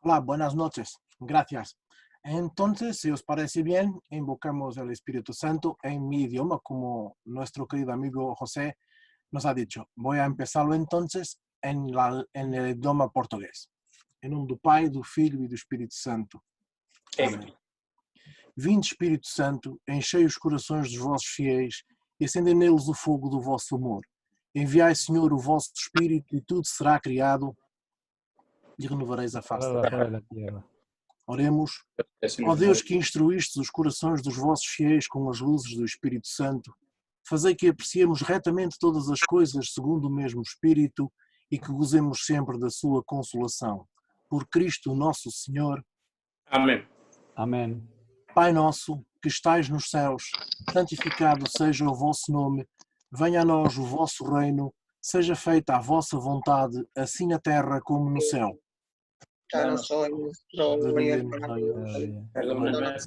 Hola, buenas noches. Gracias. Entonces, si os parece bien, invocamos al Espíritu Santo en mi idioma, como nuestro querido amigo José nos ha dicho. Voy a empezarlo entonces en el idioma português. Em nome do Pai, do Filho e do Espírito Santo. Amém. Vinde, Espírito Santo, enchei os corações dos vossos fiéis e acendei neles o fogo do vosso amor. Enviai, Senhor, o vosso Espírito e tudo será criado e renovareis a face Para da la terra. faz de la tierra. Oremos. Ó Deus, que instruíste os corações dos vossos fiéis com as luzes do Espírito Santo, fazei que apreciemos retamente todas as coisas segundo o mesmo Espírito e que gozemos sempre da sua consolação. Por Cristo nosso Senhor. Amém. Amén. Pai nosso, que estais nos céus, santificado seja o vosso nome, venha a nós o vosso reino, seja feita a vossa vontade, assim na terra como no céu. Danos hoy nuestro día para hoy. Perdóname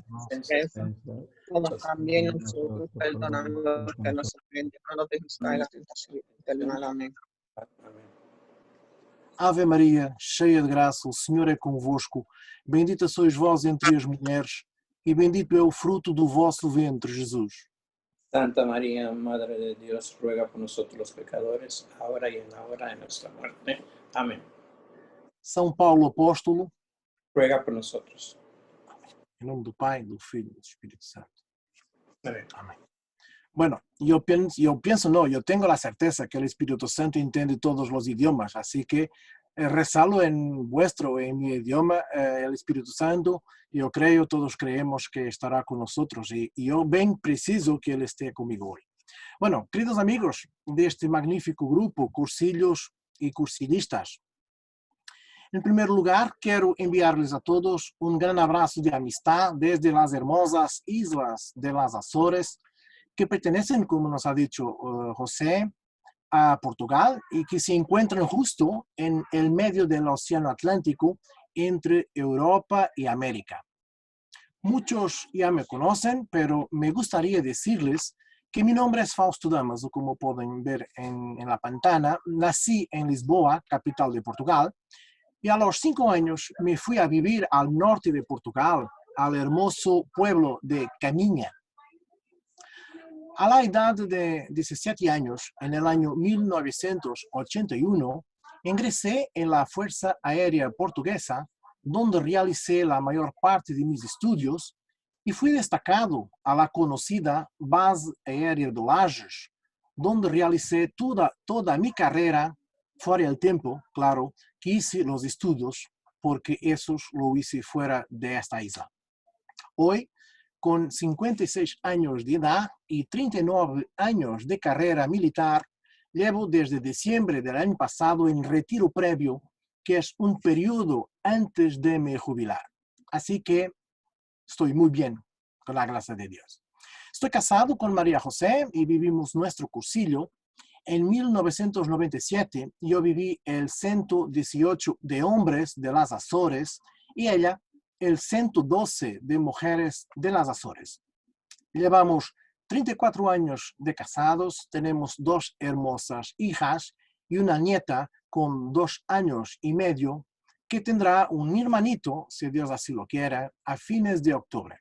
Como también nosotros perdonamos a los que nos ofenden, no nos dejes caer en la tentación. Amén. Ave Maria, cheia de graça, o Senhor é convosco. Bendita sois vós entre as mulheres, e bendito é o fruto do vosso ventre, Jesus. Santa María, Madre de Dios, ruega por nosotros los pecadores, ahora y en la hora de nuestra muerte. Amén. São Paulo Apóstolo, Ruega por nosotros. em nome do Pai, do Filho e do Espírito Santo. Amén. Amén. Bueno, yo tengo la certeza que el Espíritu Santo entiende todos los idiomas, así que rezalo en mi idioma, el Espíritu Santo, yo creo, todos creemos que estará con nosotros y yo bien preciso que Él esté conmigo hoy. Bueno, queridos amigos de este magnífico grupo, cursillos y cursillistas, en primer lugar, quiero enviarles a todos un gran abrazo de amistad desde las hermosas islas de las Azores, que pertenecen, como nos ha dicho José, a Portugal y que se encuentran justo en el medio del Océano Atlántico entre Europa y América. Muchos ya me conocen, pero me gustaría decirles que mi nombre es Fausto Damaso, como pueden ver en la pantalla. Nací en Lisboa, capital de Portugal, y a los 5 años me fui a vivir al norte de Portugal, al hermoso pueblo de Caminha. A la edad de 17 años, en el año 1981, ingresé en la Fuerza Aérea Portuguesa, donde realicé la mayor parte de mis estudios y fui destacado a la conocida Base Aérea de Lajes, donde realicé toda mi carrera, fuera del tiempo, claro, que hice los estudios, porque esos lo hice fuera de esta isla. Hoy, con 56 años de edad y 39 años de carrera militar, llevo desde diciembre del año pasado en retiro previo, que es un periodo antes de me jubilar. Así que estoy muy bien, con la gracia de Dios. Estoy casado con María José y vivimos nuestro cursillo. En 1997 yo viví el 118 de hombres de las Azores y ella el 112 de mujeres de las Azores. Llevamos 34 años de casados, tenemos 2 hermosas hijas y una nieta con 2 años y medio que tendrá un hermanito, si Dios así lo quiere, a fines de octubre.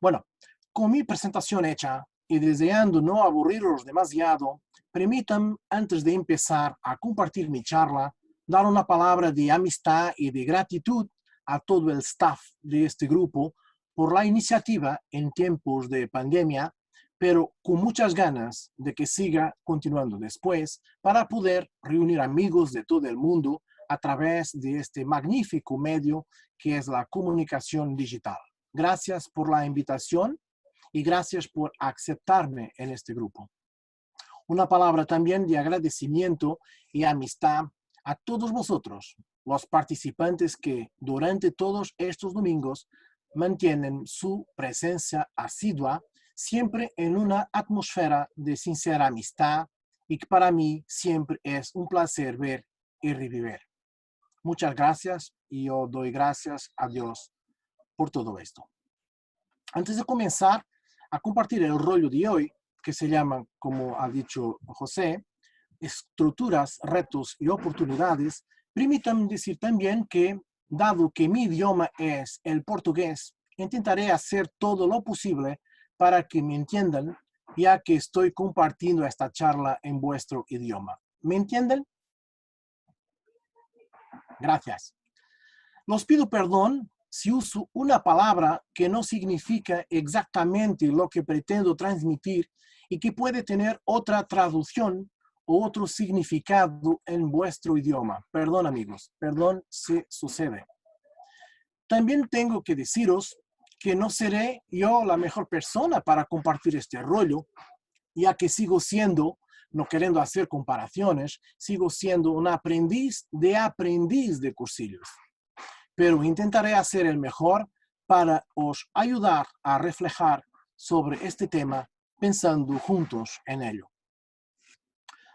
Bueno, con mi presentación hecha y deseando no aburrirlos demasiado, permitan, antes de empezar a compartir mi charla, dar una palabra de amistad y de gratitud a todo el staff de este grupo por la iniciativa en tiempos de pandemia, pero con muchas ganas de que siga continuando después para poder reunir amigos de todo el mundo a través de este magnífico medio que es la comunicación digital. Gracias por la invitación y gracias por aceptarme en este grupo. Una palabra también de agradecimiento y amistad a todos vosotros, los participantes que durante todos estos domingos mantienen su presencia asidua, siempre en una atmósfera de sincera amistad y que para mí siempre es un placer ver y revivir. Muchas gracias y yo doy gracias a Dios por todo esto. Antes de comenzar a compartir el rollo de hoy, que se llama, como ha dicho José, estructuras, retos y oportunidades, permítanme decir también que dado que mi idioma es el portugués, intentaré hacer todo lo posible para que me entiendan, ya que estoy compartiendo esta charla en vuestro idioma. ¿Me entienden? Gracias. Los pido perdón si uso una palabra que no significa exactamente lo que pretendo transmitir y que puede tener otra traducción o otro significado en vuestro idioma. Perdón, amigos, perdón si sucede. También tengo que deciros que no seré yo la mejor persona para compartir este rollo, ya que sigo siendo, no queriendo hacer comparaciones, sigo siendo un aprendiz de cursillos. Pero intentaré hacer el mejor para os ayudar a reflejar sobre este tema pensando juntos en ello.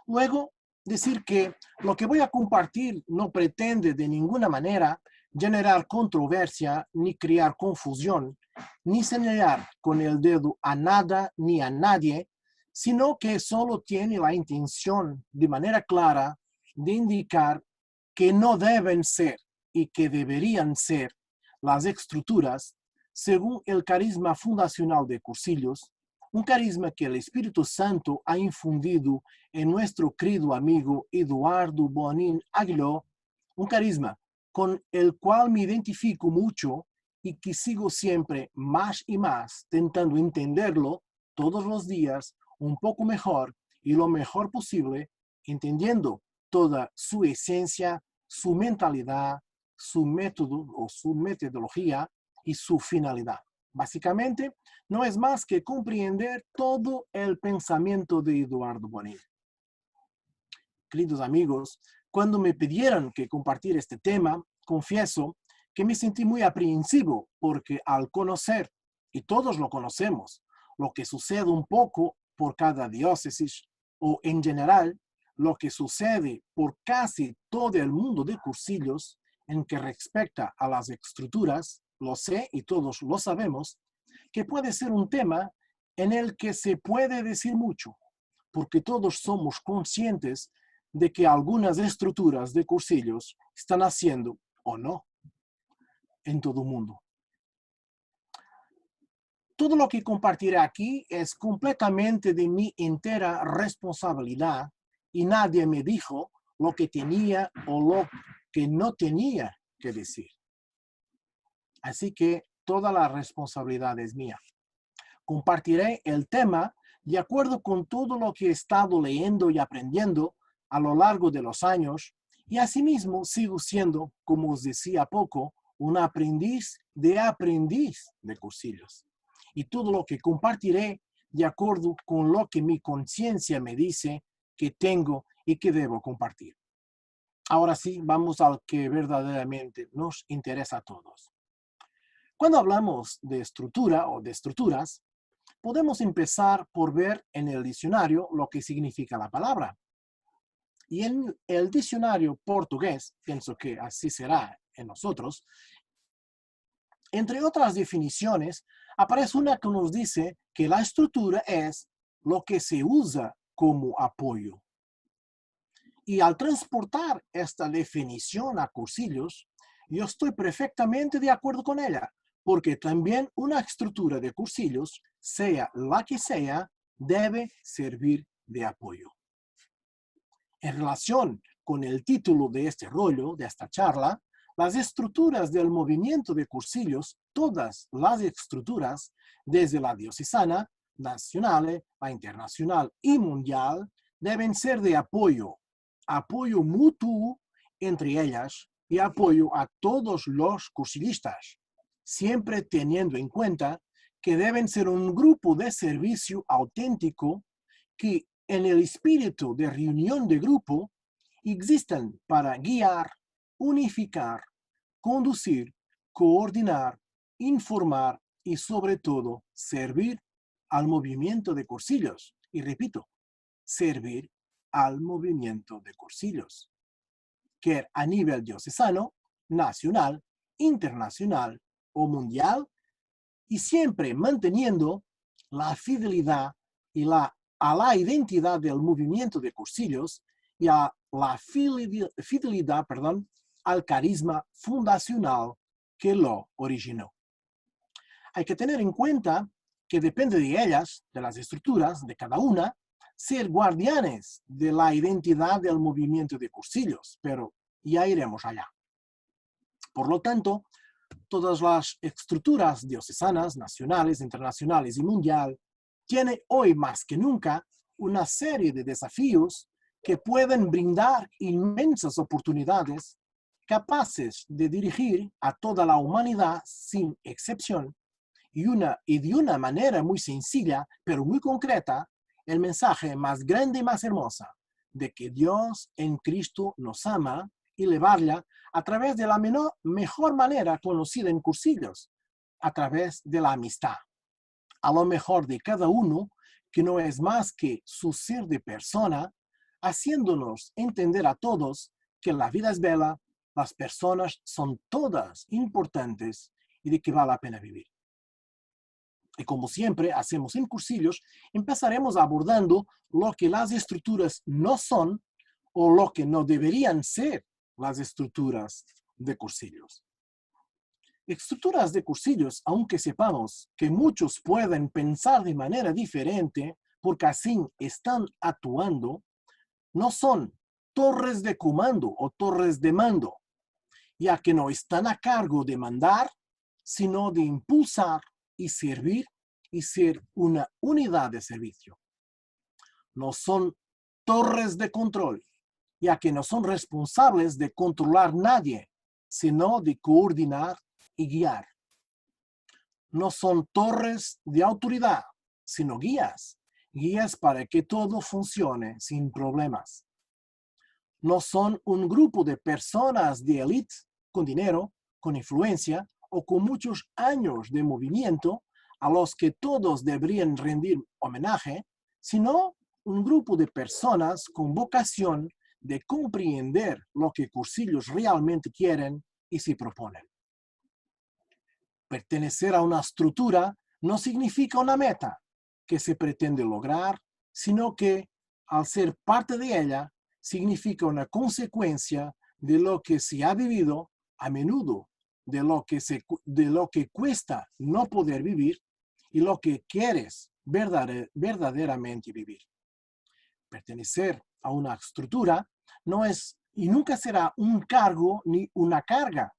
Luego, decir que lo que voy a compartir no pretende de ninguna manera generar controversia, ni crear confusión, ni señalar con el dedo a nada ni a nadie, sino que solo tiene la intención de manera clara de indicar que no deben ser y que deberían ser las estructuras según el carisma fundacional de Cursillos, un carisma que el Espíritu Santo ha infundido en nuestro querido amigo Eduardo Bonin Aguiló, un carisma con el cual me identifico mucho y que sigo siempre más y más tentando entenderlo todos los días un poco mejor y lo mejor posible, entendiendo toda su esencia, su mentalidad, su método o su metodología y su finalidad. Básicamente, no es más que comprender todo el pensamiento de Eduardo Bonin. Queridos amigos, cuando me pidieron que compartiera este tema, confieso que me sentí muy aprensivo porque al conocer, y todos lo conocemos, lo que sucede un poco por cada diócesis o en general, lo que sucede por casi todo el mundo de cursillos en que respecta a las estructuras, lo sé y todos lo sabemos, que puede ser un tema en el que se puede decir mucho, porque todos somos conscientes de que algunas estructuras de cursillos están haciendo o no en todo el mundo. Todo lo que compartiré aquí es completamente de mi entera responsabilidad y nadie me dijo lo que tenía o lo que no tenía que decir. Así que toda la responsabilidad es mía. Compartiré el tema de acuerdo con todo lo que he estado leyendo y aprendiendo a lo largo de los años y asimismo sigo siendo, como os decía poco, un aprendiz de cursillos. Y todo lo que compartiré de acuerdo con lo que mi conciencia me dice que tengo y que debo compartir. Ahora sí, vamos al que verdaderamente nos interesa a todos. Cuando hablamos de estructura o de estructuras, podemos empezar por ver en el diccionario lo que significa la palabra. Y en el diccionario portugués, pienso que así será en nosotros, entre otras definiciones, aparece una que nos dice que la estructura es lo que se usa como apoyo. Y al transportar esta definición a cursillos, yo estoy perfectamente de acuerdo con ella, porque también una estructura de cursillos, sea la que sea, debe servir de apoyo. En relación con el título de este rollo, de esta charla, las estructuras del movimiento de cursillos, todas las estructuras, desde la diocesana, nacional, la internacional y mundial, deben ser de apoyo mutuo entre ellas y apoyo a todos los cursillistas, siempre teniendo en cuenta que deben ser un grupo de servicio auténtico que en el espíritu de reunión de grupo existan para guiar, unificar, conducir, coordinar, informar y sobre todo servir al movimiento de cursillos. Y repito, servir al movimiento de cursillos, que a nivel diocesano, nacional, internacional o mundial, y siempre manteniendo la fidelidad y a la identidad del movimiento de cursillos y a la fidelidad al carisma fundacional que lo originó. Hay que tener en cuenta que depende de ellas, de las estructuras de cada una, ser guardianes de la identidad del movimiento de cursillos, pero ya iremos allá. Por lo tanto, todas las estructuras diocesanas, nacionales, internacionales y mundial tienen hoy más que nunca una serie de desafíos que pueden brindar inmensas oportunidades capaces de dirigir a toda la humanidad sin excepción y de una manera muy sencilla, pero muy concreta, el mensaje más grande y más hermosa de que Dios en Cristo nos ama y le vaya a través de la mejor manera conocida en cursillos, a través de la amistad. A lo mejor de cada uno, que no es más que su ser de persona, haciéndonos entender a todos que la vida es bella, las personas son todas importantes y de que vale la pena vivir. Y como siempre hacemos en cursillos, empezaremos abordando lo que las estructuras no son o lo que no deberían ser las estructuras de cursillos. Estructuras de cursillos, aunque sepamos que muchos pueden pensar de manera diferente porque así están actuando, no son torres de comando o torres de mando, ya que no están a cargo de mandar, sino de impulsar y servir y ser una unidad de servicio. No son torres de control, ya que no son responsables de controlar nadie, sino de coordinar y guiar. No son torres de autoridad, sino guías para que todo funcione sin problemas. No son un grupo de personas de élite con dinero, con influencia o con muchos años de movimiento a los que todos deberían rendir homenaje, sino un grupo de personas con vocación de comprender lo que cursillos realmente quieren y se proponen. Pertenecer a una estructura no significa una meta que se pretende lograr, sino que, al ser parte de ella, significa una consecuencia de lo que se ha vivido a menudo, de lo que cuesta no poder vivir y lo que quieres verdaderamente vivir. Pertenecer a una estructura no es y nunca será un cargo ni una carga,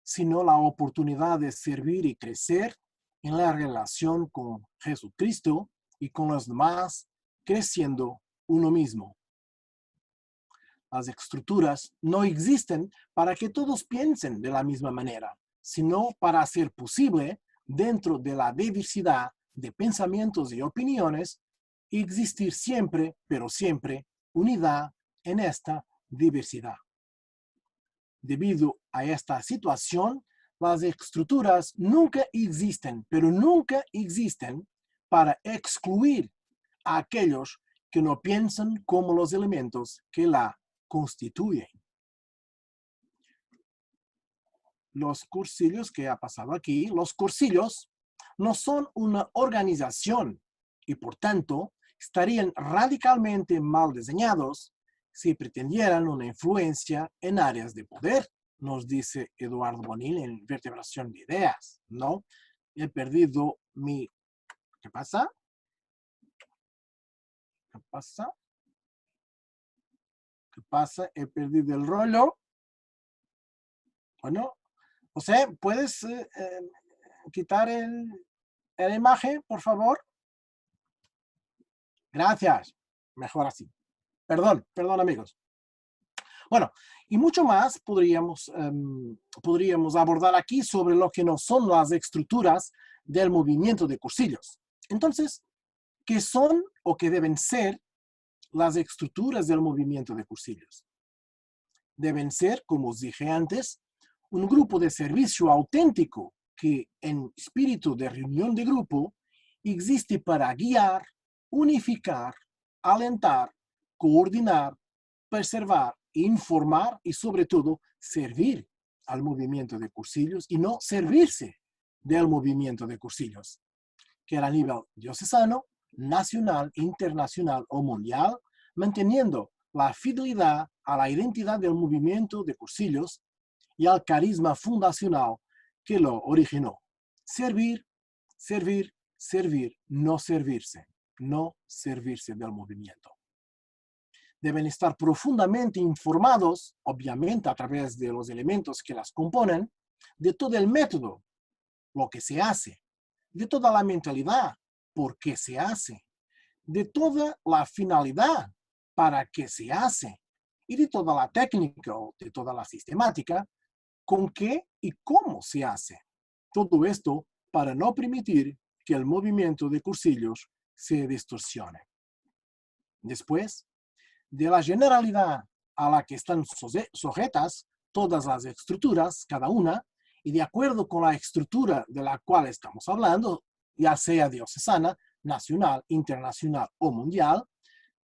sino la oportunidad de servir y crecer en la relación con Jesucristo y con los demás, creciendo uno mismo. Las estructuras no existen para que todos piensen de la misma manera, sino para hacer posible, dentro de la diversidad de pensamientos y opiniones, existir siempre, pero siempre, unidad en esta diversidad. Debido a esta situación, las estructuras nunca existen, pero nunca existen para excluir a aquellos que no piensan como los elementos que la constituyen. Los cursillos que ha pasado aquí, los cursillos no son una organización y por tanto estarían radicalmente mal diseñados si pretendieran una influencia en áreas de poder, nos dice Eduardo Bonil en Vertebración de Ideas, ¿no? He perdido mi... ¿Qué pasa? ¿Qué pasa? ¿Qué pasa? He perdido el rollo. Bueno, José, ¿puedes quitar la imagen, por favor? Gracias. Mejor así. Perdón amigos. Bueno, y mucho más podríamos abordar aquí sobre lo que no son las estructuras del movimiento de cursillos. Entonces, ¿qué son o qué deben ser las estructuras del movimiento de cursillos? Deben ser, como os dije antes, un grupo de servicio auténtico que en espíritu de reunión de grupo existe para guiar, unificar, alentar, coordinar, preservar, informar y sobre todo servir al movimiento de cursillos y no servirse del movimiento de cursillos, que era a nivel diocesano, nacional, internacional o mundial, manteniendo la fidelidad a la identidad del movimiento de cursillos y al carisma fundacional que lo originó. Servir, servir, servir, no servirse del movimiento. Deben estar profundamente informados, obviamente a través de los elementos que las componen, de todo el método, lo que se hace, de toda la mentalidad, por qué se hace, de toda la finalidad, para qué se hace, y de toda la técnica o de toda la sistemática, con qué y cómo se hace. Todo esto para no permitir que el movimiento de cursillos se distorsione. Después, de la generalidad a la que están sujetas todas las estructuras, cada una, y de acuerdo con la estructura de la cual estamos hablando, ya sea diocesana, nacional, internacional o mundial,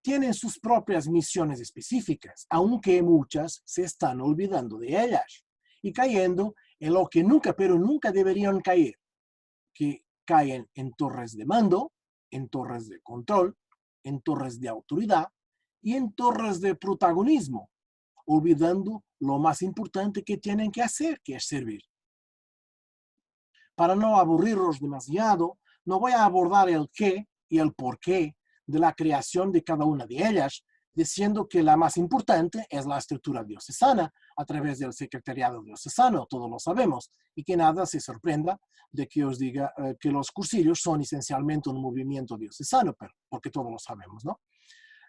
tienen sus propias misiones específicas, aunque muchas se están olvidando de ellas y cayendo en lo que nunca, pero nunca deberían caer, que caen en torres de mando, en torres de control, en torres de autoridad y en torres de protagonismo, olvidando lo más importante que tienen que hacer, que es servir. Para no aburrirlos demasiado, no voy a abordar el qué y el por qué de la creación de cada una de ellas, diciendo que la más importante es la estructura diocesana a través del secretariado diocesano, todos lo sabemos, y que nada se sorprenda de que os diga que los cursillos son esencialmente un movimiento diocesano, pero porque todos lo sabemos, ¿no?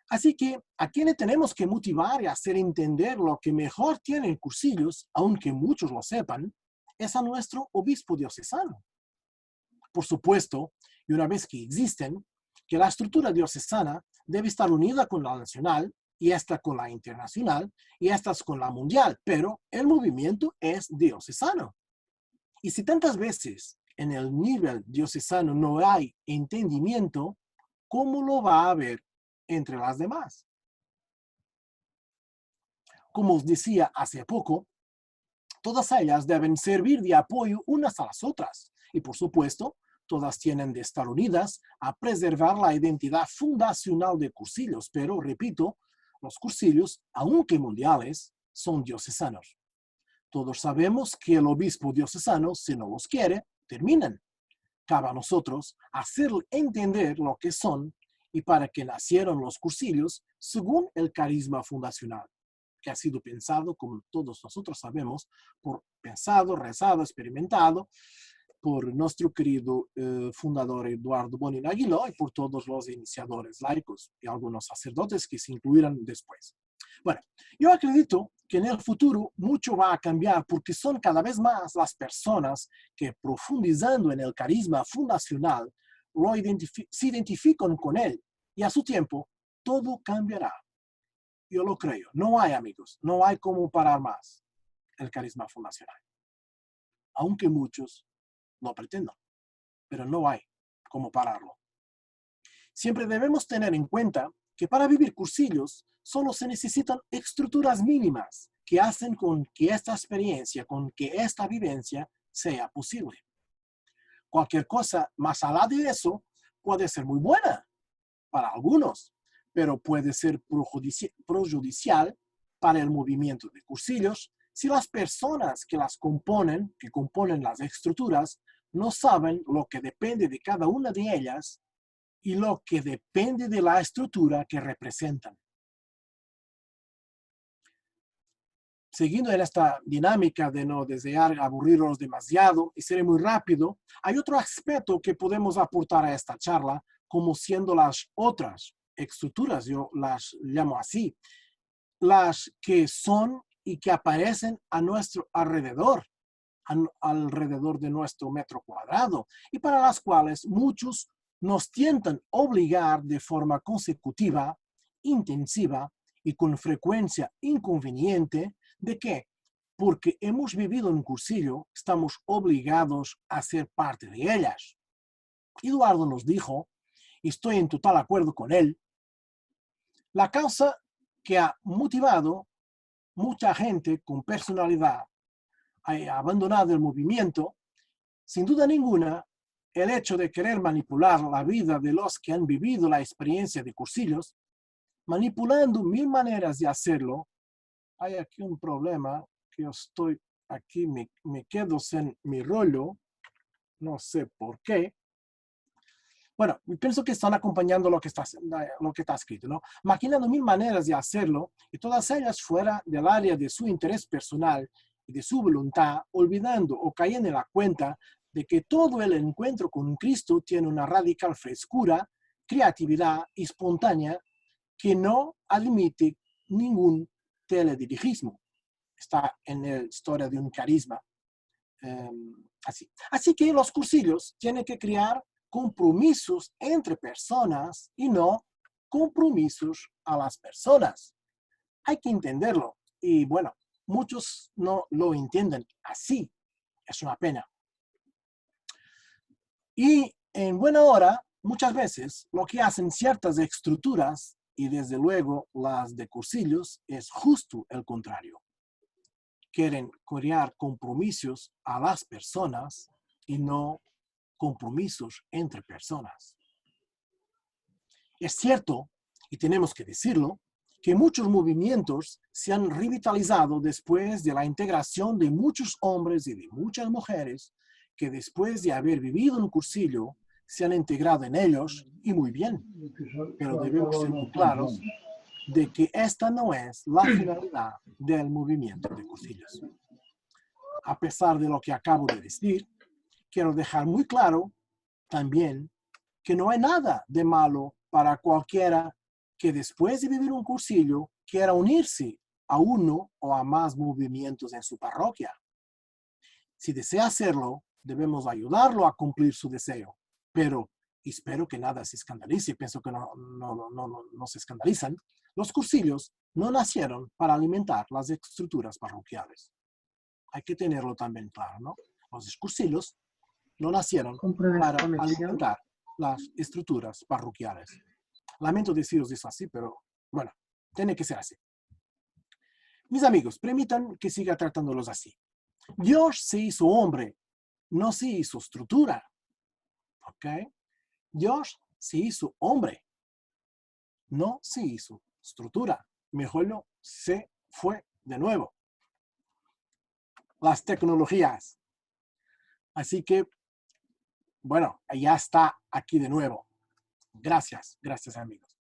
Así que a quienes tenemos que motivar y hacer entender lo que mejor tienen cursillos, aunque muchos lo sepan, es a nuestro obispo diocesano. Por supuesto, y una vez que existen, que la estructura diocesana debe estar unida con la nacional, y esta con la internacional, y estas con la mundial, pero el movimiento es diocesano. Y si tantas veces en el nivel diocesano no hay entendimiento, ¿cómo lo va a haber entre las demás? Como os decía hace poco, todas ellas deben servir de apoyo unas a las otras. Y por supuesto, todas tienen de estar unidas a preservar la identidad fundacional de cursillos. Pero, repito, los cursillos, aunque mundiales, son diocesanos. Todos sabemos que el obispo diocesano, si no los quiere, terminan. Cabe a nosotros hacer entender lo que son y para qué nacieron los cursillos según el carisma fundacional, que ha sido pensado, como todos nosotros sabemos, pensado, rezado, experimentado por nuestro querido fundador Eduardo Bonin Aguiló y por todos los iniciadores laicos y algunos sacerdotes que se incluirán después. Bueno, yo acredito que en el futuro mucho va a cambiar porque son cada vez más las personas que, profundizando en el carisma fundacional, se identifican con él y a su tiempo todo cambiará. Yo lo creo. No hay, amigos, no hay cómo parar más el carisma fundacional. Aunque muchos lo pretendan, pero no hay cómo pararlo. Siempre debemos tener en cuenta que para vivir cursillos solo se necesitan estructuras mínimas que hacen con que esta experiencia, con que esta vivencia sea posible. Cualquier cosa más allá de eso puede ser muy buena para algunos, pero puede ser perjudicial para el movimiento de cursillos si las personas que componen las estructuras, no saben lo que depende de cada una de ellas y lo que depende de la estructura que representan. Siguiendo en esta dinámica de no desear aburrirlos demasiado y ser muy rápido, hay otro aspecto que podemos aportar a esta charla como siendo las otras estructuras, yo las llamo así, las que son y que aparecen a nuestro alrededor de nuestro metro cuadrado y para las cuales muchos nos tientan obligar de forma consecutiva, intensiva y con frecuencia inconveniente de que, porque hemos vivido un cursillo, estamos obligados a ser parte de ellas. Eduardo nos dijo, y estoy en total acuerdo con él, la causa que ha motivado mucha gente con personalidad a abandonar el movimiento, sin duda ninguna, el hecho de querer manipular la vida de los que han vivido la experiencia de cursillos, manipulando mil maneras de hacerlo. Hay aquí un problema que yo estoy aquí me quedo sin mi rollo. No sé por qué. Bueno, pienso que están acompañando lo que está escrito, ¿no? Maquinando mil maneras de hacerlo y todas ellas fuera del área de su interés personal y de su voluntad, olvidando o cayendo en la cuenta de que todo el encuentro con Cristo tiene una radical frescura, creatividad y espontánea que no admite ningún teledirigismo. Está en la historia de un carisma. Así que los cursillos tienen que crear compromisos entre personas y no compromisos a las personas. Hay que entenderlo. Y bueno, muchos no lo entienden así. Es una pena. Y en buena hora, muchas veces, lo que hacen ciertas estructuras, y desde luego las de cursillos, es justo el contrario. Quieren crear compromisos a las personas y no compromisos entre personas. Es cierto, y tenemos que decirlo, que muchos movimientos se han revitalizado después de la integración de muchos hombres y de muchas mujeres que después de haber vivido un cursillo se han integrado en ellos y muy bien. Pero debemos ser muy claros de que esta no es la finalidad del movimiento de cursillos. A pesar de lo que acabo de decir, quiero dejar muy claro también que no hay nada de malo para cualquiera que después de vivir un cursillo quiera unirse a uno o a más movimientos en su parroquia. Si desea hacerlo, debemos ayudarlo a cumplir su deseo, pero espero que nada se escandalice, pienso que no se escandalizan. Los cursillos no nacieron para alimentar las estructuras parroquiales. Hay que tenerlo también claro, ¿no? Los cursillos no nacieron para alimentar las estructuras parroquiales. Lamento deciros eso así, pero bueno, tiene que ser así. Mis amigos, permitan que siga tratándolos así. Dios se hizo hombre, no se hizo estructura. ¿Ok? Dios se hizo hombre, no se hizo estructura. Mejor no, se fue de nuevo. Las tecnologías. Así que, bueno, ya está aquí de nuevo. Gracias amigos.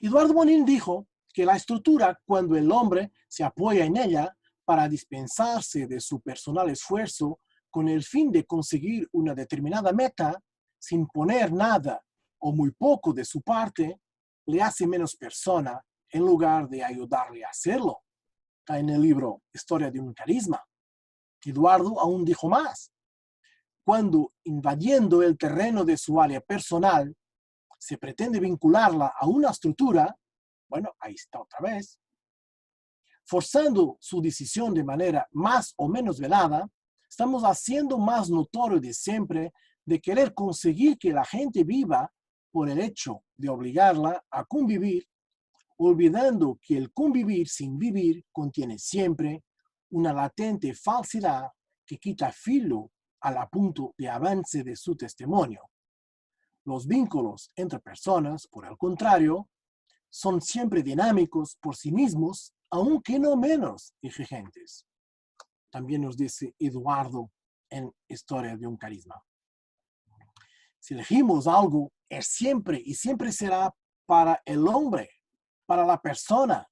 Eduardo Bonin dijo que la estructura, cuando el hombre se apoya en ella para dispensarse de su personal esfuerzo con el fin de conseguir una determinada meta, sin poner nada o muy poco de su parte, le hace menos persona en lugar de ayudarle a hacerlo. Está en el libro Historia de un carisma. Eduardo aún dijo más. Cuando invadiendo el terreno de su área personal, se pretende vincularla a una estructura, bueno, ahí está otra vez, forzando su decisión de manera más o menos velada, estamos haciendo más notorio de siempre de querer conseguir que la gente viva por el hecho de obligarla a convivir, olvidando que el convivir sin vivir contiene siempre una latente falsidad que quita filo al punto de avance de su testimonio. Los vínculos entre personas, por el contrario, son siempre dinámicos por sí mismos, aunque no menos exigentes. También nos dice Eduardo en Historia de un carisma. Si elegimos algo, es siempre y siempre será para el hombre, para la persona.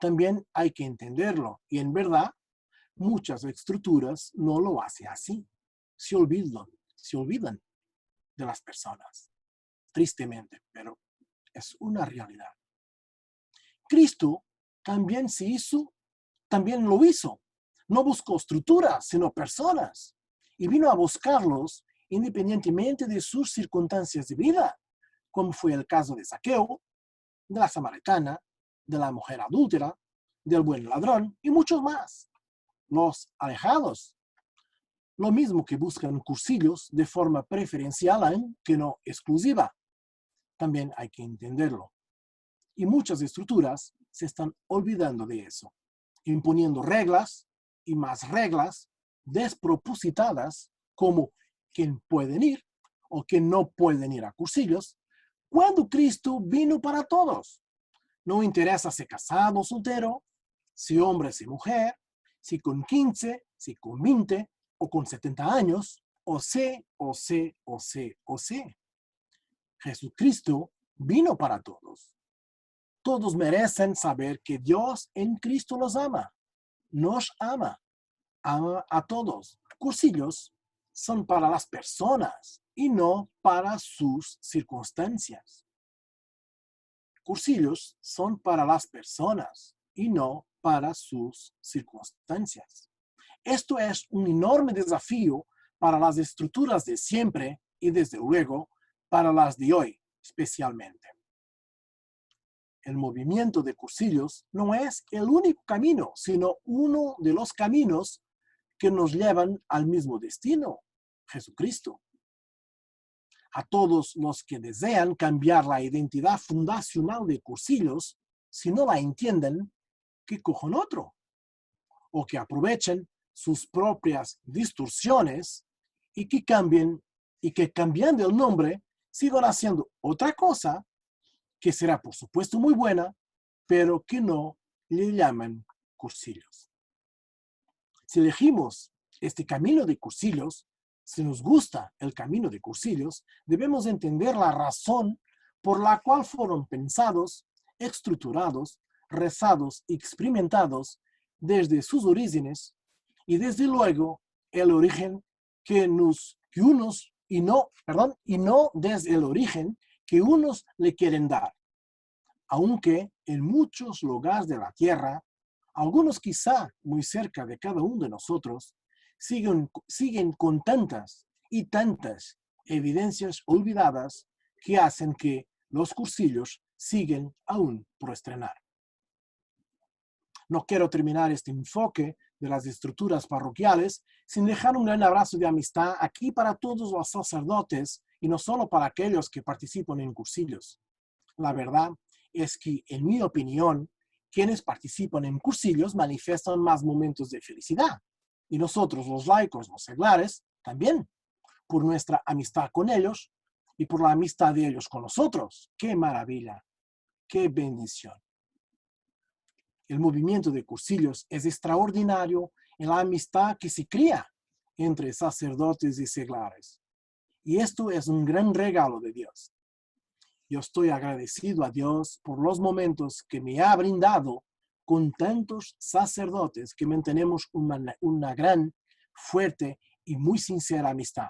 También hay que entenderlo. Y en verdad, muchas estructuras no lo hacen así. Se olvidan de las personas. Tristemente, pero es una realidad. Cristo también lo hizo. No buscó estructuras, sino personas. Y vino a buscarlos independientemente de sus circunstancias de vida, como fue el caso de Zaqueo, de la samaritana, de la mujer adúltera, del buen ladrón y muchos más. Los alejados. Lo mismo que buscan cursillos de forma preferencial aunque no exclusiva. También hay que entenderlo. Y muchas estructuras se están olvidando de eso, imponiendo reglas y más reglas despropositadas como quién pueden ir o quién no pueden ir a cursillos, cuando Cristo vino para todos. No interesa si casado o soltero, si hombre o mujer, si con 15, si con 20 o con 70 años, o sé. Jesucristo vino para todos. Todos merecen saber que Dios en Cristo los ama. Nos ama a todos. Cursillos son para las personas y no para sus circunstancias. Cursillos son para las personas y no para sus circunstancias. Esto es un enorme desafío para las estructuras de siempre y desde luego para las de hoy especialmente. El movimiento de cursillos no es el único camino, sino uno de los caminos que nos llevan al mismo destino, Jesucristo. A todos los que desean cambiar la identidad fundacional de cursillos, si no la entienden, que cojan otro, o que aprovechen sus propias distorsiones y que cambiando el nombre, sigan haciendo otra cosa que será por supuesto muy buena, pero que no le llaman cursillos. Si elegimos este camino de cursillos, si nos gusta el camino de cursillos, debemos entender la razón por la cual fueron pensados, estructurados, rezados y experimentados desde sus orígenes y desde luego el origen y no desde el origen que unos le quieren dar. Aunque en muchos lugares de la tierra, algunos quizá muy cerca de cada uno de nosotros, siguen con tantas y tantas evidencias olvidadas que hacen que los cursillos siguen aún por estrenar. No quiero terminar este enfoque de las estructuras parroquiales sin dejar un gran abrazo de amistad aquí para todos los sacerdotes y no solo para aquellos que participan en cursillos. La verdad es que, en mi opinión, quienes participan en cursillos manifiestan más momentos de felicidad. Y nosotros, los laicos, los seglares, también, por nuestra amistad con ellos y por la amistad de ellos con nosotros. ¡Qué maravilla! ¡Qué bendición! El movimiento de cursillos es extraordinario en la amistad que se cría entre sacerdotes y seglares. Y esto es un gran regalo de Dios. Yo estoy agradecido a Dios por los momentos que me ha brindado con tantos sacerdotes que mantenemos una gran, fuerte y muy sincera amistad.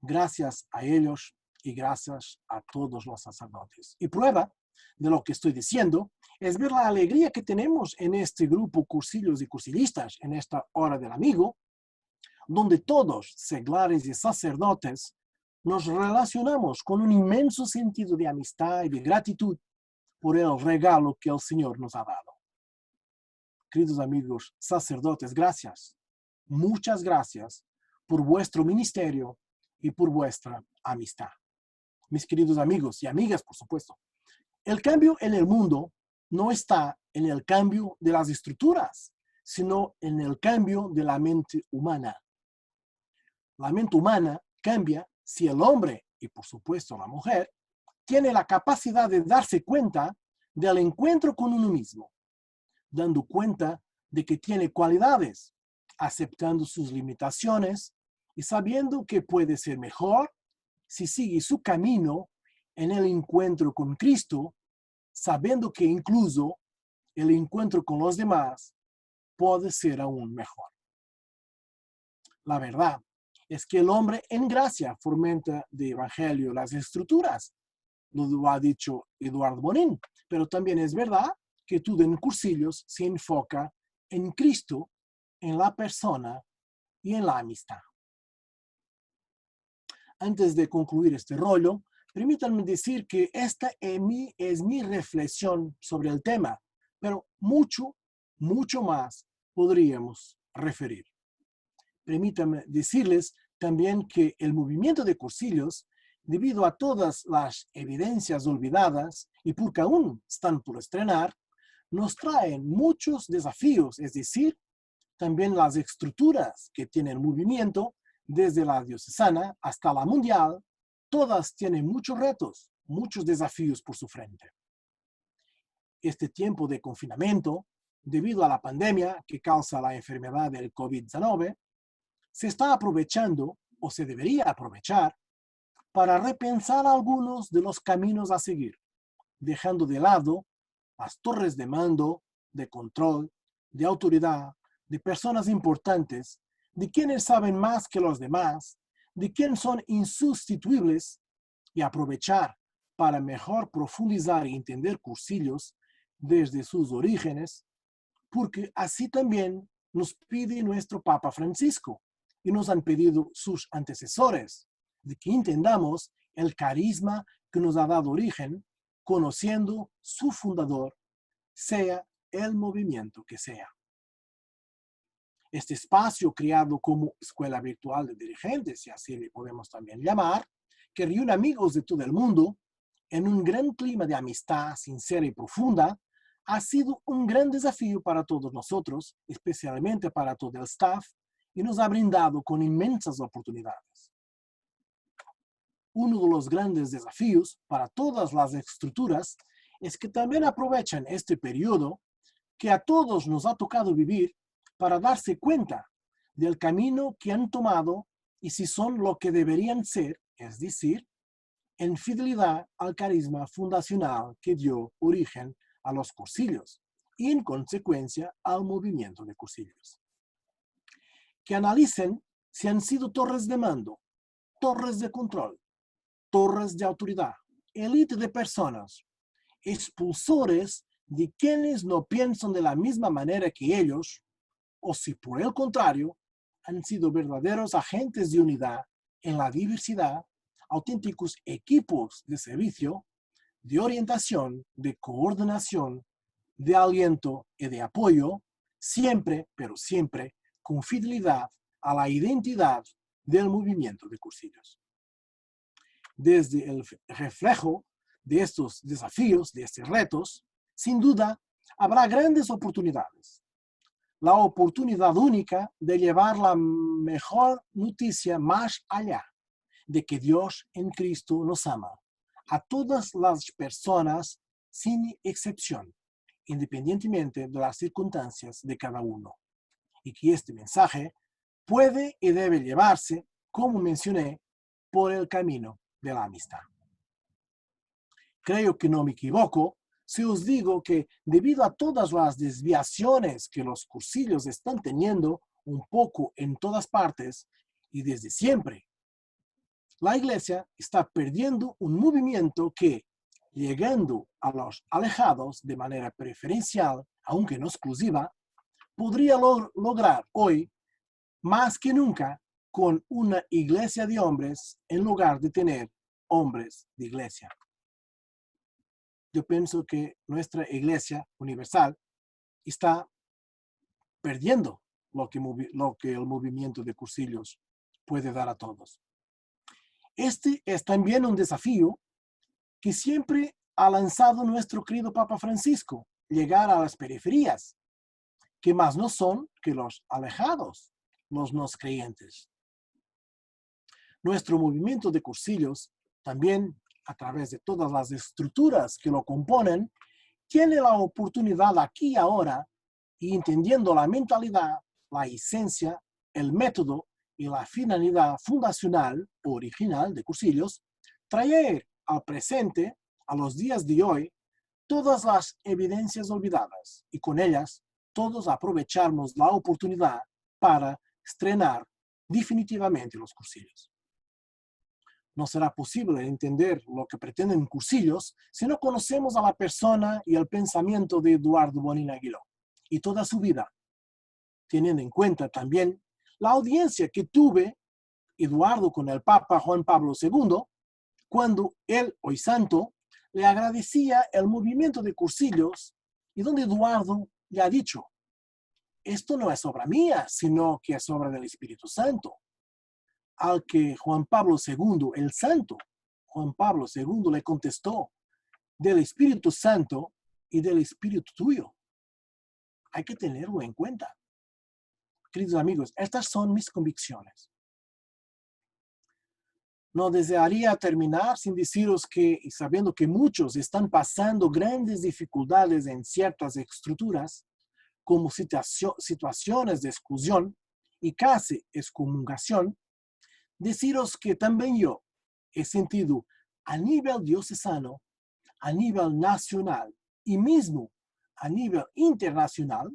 Gracias a ellos y gracias a todos los sacerdotes. Y prueba de lo que estoy diciendo es ver la alegría que tenemos en este grupo cursillos y cursillistas, en esta hora del amigo, donde todos, seglares y sacerdotes, nos relacionamos con un inmenso sentido de amistad y de gratitud por el regalo que el Señor nos ha dado. Queridos amigos sacerdotes, gracias, muchas gracias por vuestro ministerio y por vuestra amistad. Mis queridos amigos y amigas, por supuesto, el cambio en el mundo no está en el cambio de las estructuras, sino en el cambio de la mente humana. La mente humana cambia si el hombre, y por supuesto la mujer, tiene la capacidad de darse cuenta del encuentro con uno mismo, dando cuenta de que tiene cualidades, aceptando sus limitaciones y sabiendo que puede ser mejor si sigue su camino en el encuentro con Cristo, sabiendo que incluso el encuentro con los demás puede ser aún mejor. La verdad es que el hombre en gracia fomenta de evangelio las estructuras, lo ha dicho Eduardo Bonin, pero también es verdad que todo en cursillos se enfoca en Cristo, en la persona y en la amistad. Antes de concluir este rollo, permítanme decir que esta es mi reflexión sobre el tema, pero mucho más podríamos referir. Permítanme decirles también que el movimiento de cursillos, debido a todas las evidencias olvidadas y porque aún están por estrenar, nos traen muchos desafíos, es decir, también las estructuras que tiene el movimiento, desde la diocesana hasta la mundial, todas tienen muchos retos, muchos desafíos por su frente. Este tiempo de confinamiento debido a la pandemia que causa la enfermedad del COVID-19, se está aprovechando o se debería aprovechar para repensar algunos de los caminos a seguir, dejando de lado las torres de mando, de control, de autoridad, de personas importantes, de quienes saben más que los demás, de quienes son insustituibles, y aprovechar para mejor profundizar y entender cursillos desde sus orígenes, porque así también nos pide nuestro Papa Francisco y nos han pedido sus antecesores, de que entendamos el carisma que nos ha dado origen, conociendo su fundador, sea el movimiento que sea. Este espacio creado como escuela virtual de dirigentes, si así le podemos también llamar, que reúne amigos de todo el mundo en un gran clima de amistad sincera y profunda, ha sido un gran desafío para todos nosotros, especialmente para todo el staff, y nos ha brindado con inmensas oportunidades. Uno de los grandes desafíos para todas las estructuras es que también aprovechan este periodo que a todos nos ha tocado vivir para darse cuenta del camino que han tomado y si son lo que deberían ser, es decir, en fidelidad al carisma fundacional que dio origen a los cursillos y en consecuencia al movimiento de cursillos. Que analicen si han sido torres de mando, torres de control, torres de autoridad, élite de personas, expulsores de quienes no piensan de la misma manera que ellos, o si por el contrario han sido verdaderos agentes de unidad en la diversidad, auténticos equipos de servicio, de orientación, de coordinación, de aliento y de apoyo, siempre, pero siempre, con fidelidad a la identidad del movimiento de cursillos. Desde el reflejo de estos desafíos, de estos retos, sin duda, habrá grandes oportunidades. La oportunidad única de llevar la mejor noticia más allá, de que Dios en Cristo nos ama a todas las personas sin excepción, independientemente de las circunstancias de cada uno. Y que este mensaje puede y debe llevarse, como mencioné, por el camino de la amistad. Creo que no me equivoco si os digo que debido a todas las desviaciones que los cursillos están teniendo un poco en todas partes y desde siempre, la Iglesia está perdiendo un movimiento que, llegando a los alejados de manera preferencial, aunque no exclusiva, podría lograr hoy, más que nunca, con una iglesia de hombres en lugar de tener hombres de iglesia. Yo pienso que nuestra iglesia universal está perdiendo lo que el movimiento de cursillos puede dar a todos. Este es también un desafío que siempre ha lanzado nuestro querido Papa Francisco, llegar a las periferias, que más no son que los alejados, los no creyentes. Nuestro movimiento de cursillos, también a través de todas las estructuras que lo componen, tiene la oportunidad aquí y ahora, y entendiendo la mentalidad, la esencia, el método y la finalidad fundacional original de cursillos, traer al presente, a los días de hoy, todas las evidencias olvidadas y con ellas todos aprovecharnos la oportunidad para estrenar definitivamente los cursillos. No será posible entender lo que pretenden cursillos si no conocemos a la persona y el pensamiento de Eduardo Bonin Aguiló y toda su vida, teniendo en cuenta también la audiencia que tuve Eduardo con el Papa Juan Pablo II, cuando él, hoy santo, le agradecía el movimiento de cursillos y donde Eduardo le ha dicho, esto no es obra mía, sino que es obra del Espíritu Santo. Al que Juan Pablo II, el santo, Juan Pablo II le contestó, del Espíritu Santo y del Espíritu tuyo. Hay que tenerlo en cuenta. Queridos amigos, estas son mis convicciones. No desearía terminar sin deciros que, y sabiendo que muchos están pasando grandes dificultades en ciertas estructuras, como situaciones de exclusión y casi excomunicación, deciros que también yo he sentido a nivel diocesano, a nivel nacional y mismo a nivel internacional,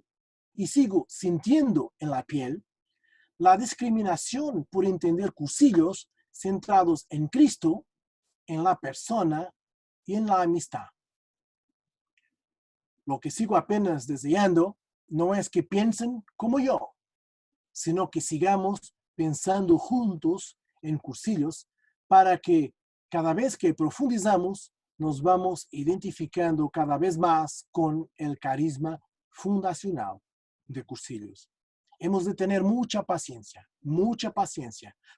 y sigo sintiendo en la piel la discriminación por entender cursillos centrados en Cristo, en la persona y en la amistad. Lo que sigo apenas deseando no es que piensen como yo, sino que sigamos pensando juntos en cursillos para que cada vez que profundizamos nos vamos identificando cada vez más con el carisma fundacional de cursillos. Hemos de tener mucha paciencia,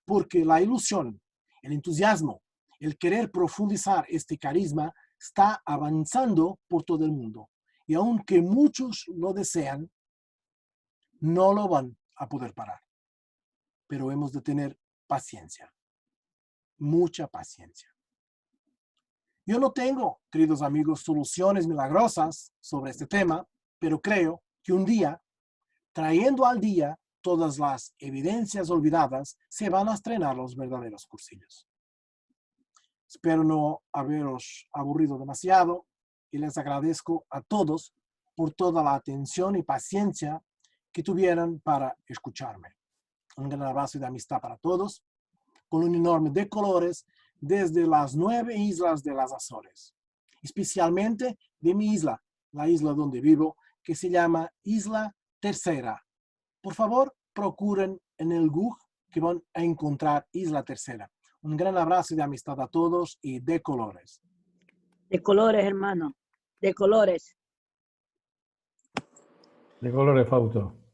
porque la ilusión, el entusiasmo, el querer profundizar este carisma está avanzando por todo el mundo. Y aunque muchos lo desean, no lo van a poder parar. Pero hemos de tener paciencia, mucha paciencia. Yo no tengo, queridos amigos, soluciones milagrosas sobre este tema, pero creo que un día, trayendo al día todas las evidencias olvidadas, se van a estrenar los verdaderos cursillos. Espero no haberos aburrido demasiado y les agradezco a todos por toda la atención y paciencia que tuvieron para escucharme. Un gran abrazo de amistad para todos, con un enorme de colores desde las 9 islas de las Azores, especialmente de mi isla, la isla donde vivo, que se llama Isla Tercera. Por favor, procuren en el Google que van a encontrar Isla Tercera. Un gran abrazo de amistad a todos y de colores. De colores, hermano. De colores. De colores, Fausto.